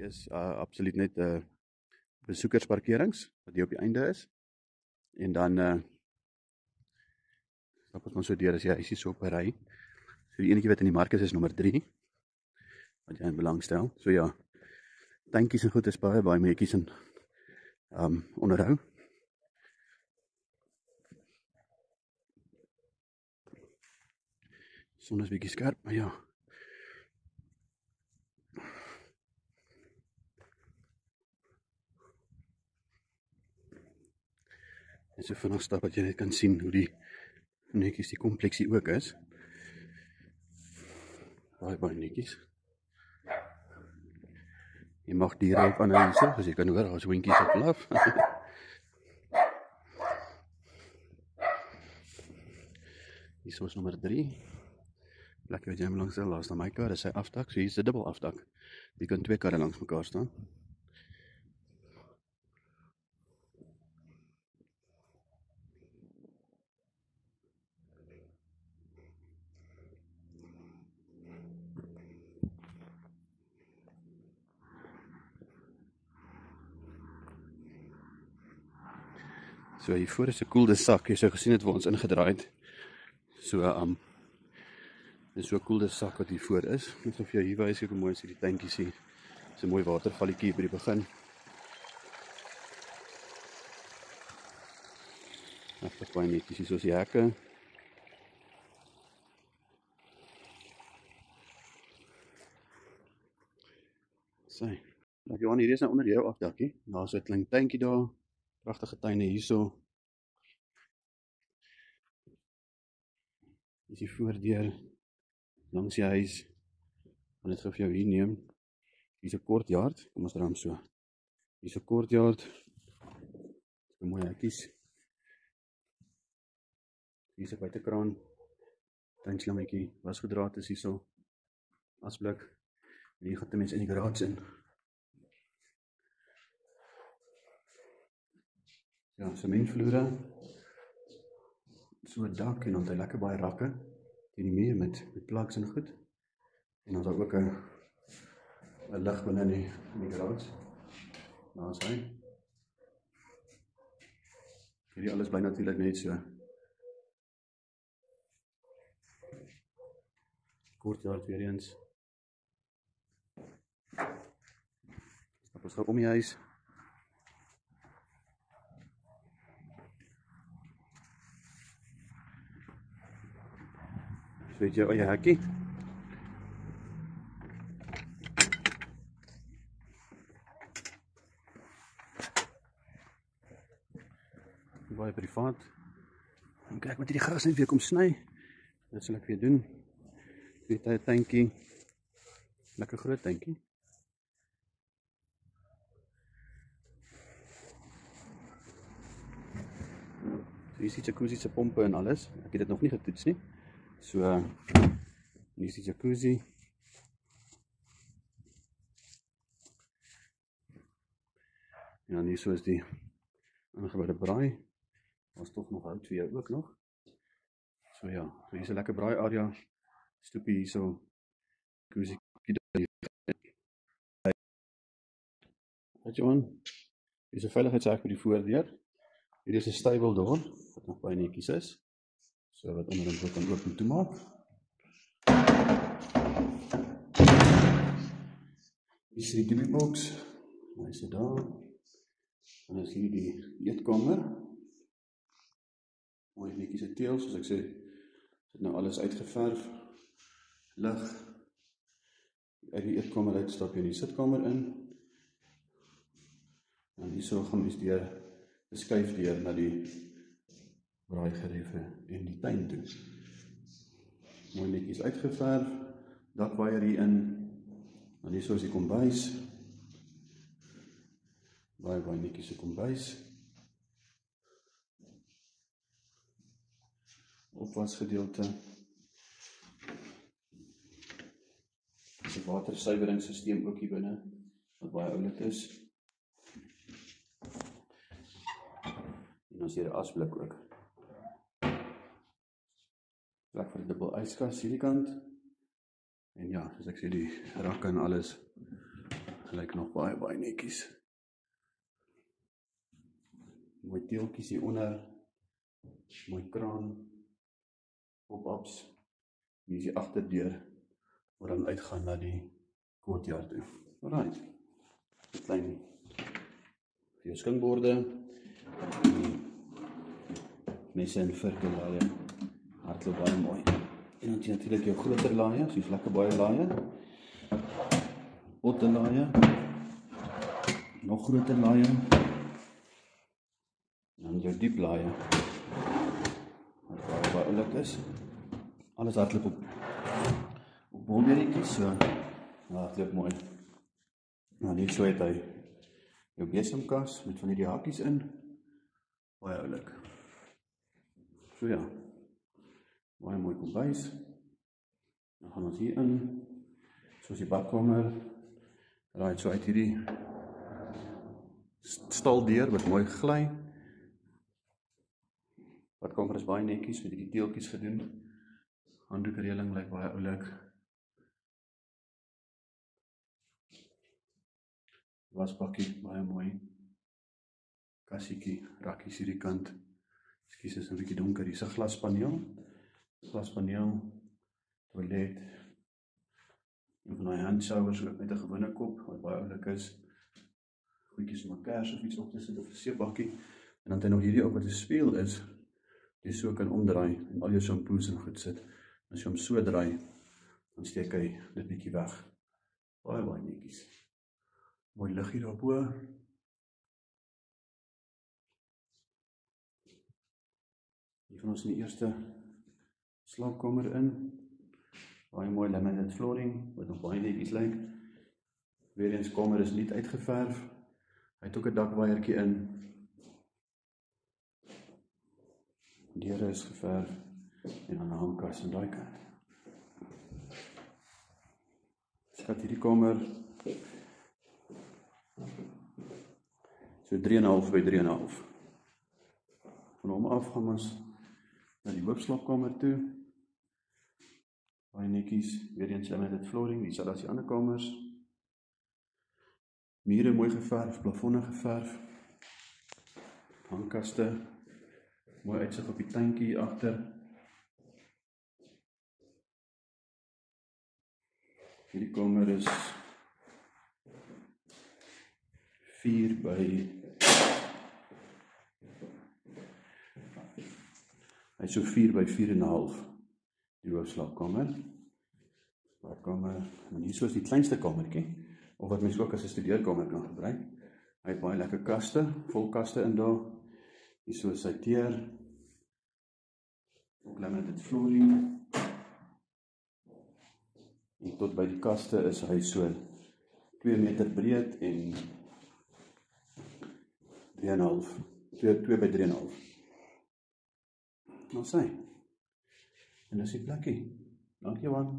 is absoluut net besoekersparkerings, wat hier op die einde is. En dan stap ons maar so deur as jy huisie so op 'n ry. So die enetjie wat in die mark is nommer 3, wat jy in belang stel. So ja, tankies en goed is baie netjies in onderhou. Son is bietjie skerp, maar ja. En so vinnig stap wat jy net kan sien hoe die netjies die kompleksie ook is. Baie netjies. Jy mag diere ook aanhou hierso, as jy kan hoor, daar's hondjies op blaf. Hierso is nommer 3. Plek wat jy hom langs laas na my kar, is sy afdak, so hier is 'n dubbel afdak. Jy kan 2 karre langs mekaar staan. So hiervoor is 'n koeldesak, jy sou gesien het waar ons ingedraai het. So dis so 'n koeldesak wat hiervoor is. Net of jy hier wys hoe mooi is hierdie tuintjies hier. Dis 'n mooi watervalletjie hier by die begin. Regtig baie netjies, hier is die hekke. Sy. Nou Johan, hier is nou onder jou afdakkie. Daar's so 'n klein tuintjie daar. Pragtige tuine hierso. Hier is die voordeur langs die huis. Gaan dit gou vir jou hier neem. Hier is 'n courtyard. Kom ons draai hom so. Hier is 'n courtyard. So mooi hekkies. Hier is 'n buitekraan. Tuinslammetjie, wasgedraad is hierso. Asblik. En hier gaan die mense in die garage in. Ja, sementvloere. So 'n dak en dan het hy lekker baie rakke teen die muur met plugs en goed. En dan is daar ook 'n lig binne in die garage. Daar is hy. Hierdie alles bly natuurlik net so. Courtyard weer eens. Stap ons gou om die huis. So het jy al jou hekkie. Baie privaat. Dan kyk met hierdie gras net weer kom sny. Dit sal ek weer doen. Dit is 'n tuintjie. Lekker groot tuintjie. So hier is die jacuzzi se pompe en alles. Ek het dit nog nie getoets nie. So hier is die jacuzzi. En dan hier so is die aangeboude braai. Daar's tog nog hout vir jou ook nog. So ja, so hier is 'n lekker braai area. Stoepie hierso. Jacuzzi. Wat Johan? Hier is 'n veiligheidshek by die voordeur. Hier is 'n stable door wat nog baie netjies is. So wat onder hom kan oop en toe maak. Hier is die TV box. Hy is daar. En dan is hier die eetkamer. Mooi netjies se teël, soos ek sê. Dit nou alles uitgeverf. Lig. Uit die eetkamer uit stap jy in die sitkamer in. En hierso gaan ons deur 'n skuifdeur na die braaigeriewe en die tuin toe. Mooi netjies uitgeverf. Dakwaier hier in. Dan hierso is die kombuis. Baie netjies se kombuis. Opwasgedeelte. Dis 'n watersuiweringsstelsel ook hier binne wat baie oulik is. En ons hier 'n asblik ook. Plek vir 'n dubbel yskas hierdie kant. En ja, soos ek sê, die rakke en alles Lyk nog baie netjies. Mooi teeltjies hieronder, mooi kraan, pop-ups. Hier is die agterdeur, waar dan uitgaan na die courtyard toe. Alright, die klein jou skinkborde, die messe en virke laaie, hardloop baie mooi. En dan het jy natuurlik jou groter laaie, soos lekker baie laaie, potte laaie, nog groter laaie, en dan jou diep laaie, wat baie oulik is. Alles hardloop op bolberetjies, so hardloop mooi. Nou hier so het hy jou besemkas met van hierdie hakies in, baie oulik. So ja, baie mooi kombuis. Dan gaan ons hier in, soos die badkamer, raai so uit hierdie staldeur wat mooi gly. Badkamer is baie netjies, met hierdie teeltjies gedoen. Handdoekreëling lyk baie oulik. Wasbakkie, baie mooi. Kassiekie, rakkies hierdie kant. Ekskuus, is 'n bietjie donker. Hier is 'n glaspaneel. Glaspaneel, toilet. Een van die handshowers ook met 'n gewone kop, wat baie oulik is. Goedjies om 'n kers of iets op te sit of 'n seepbakkie. En dan het hy nog hierdie ook wat 'n spieël is. Jy so kan omdraai en al jou shampoos en goed sit. As jy hom so draai, dan steek hy dit bietjie weg. Baie netjies. Mooi lig hier daarbo. Hier van ons in die eerste slaapkamer in. Baie mooi laminate flooring, wat nog baie netjies lyk. Weer eens kamer is nie uitgeverf. Hy het ook 'n dakwaiertjie in. Deure is geverf en dan 'n hangkas aan daai kant. Skat hierdie kamer so 3,5 by 3,5. Van hom af gaan ons na die hoofslaapkamer toe. Baie netjies, weer eens met dit flooring, dieselfde as die ander kamers. Mure mooi geverf, plafonne geverf. Hangkaste, mooi uitsig op die tuintjie hier agter. Hierdie kamer is 4 by hy is so 4 by 4,5 die hoofslaapkamer. Badkamer, en hier so is die kleinste kamertjie, of wat mens ook as 'n studeerkamer kan gebruik. Hy het baie lekker kaste, vol kaste in daar. Hier so is sy teer. Ook laminate flooring. En tot by die kaste is hy so 2 meter breed en 3,5. 2 by 3,5. Nou sê. En dis die plekkie. Dankie Johan.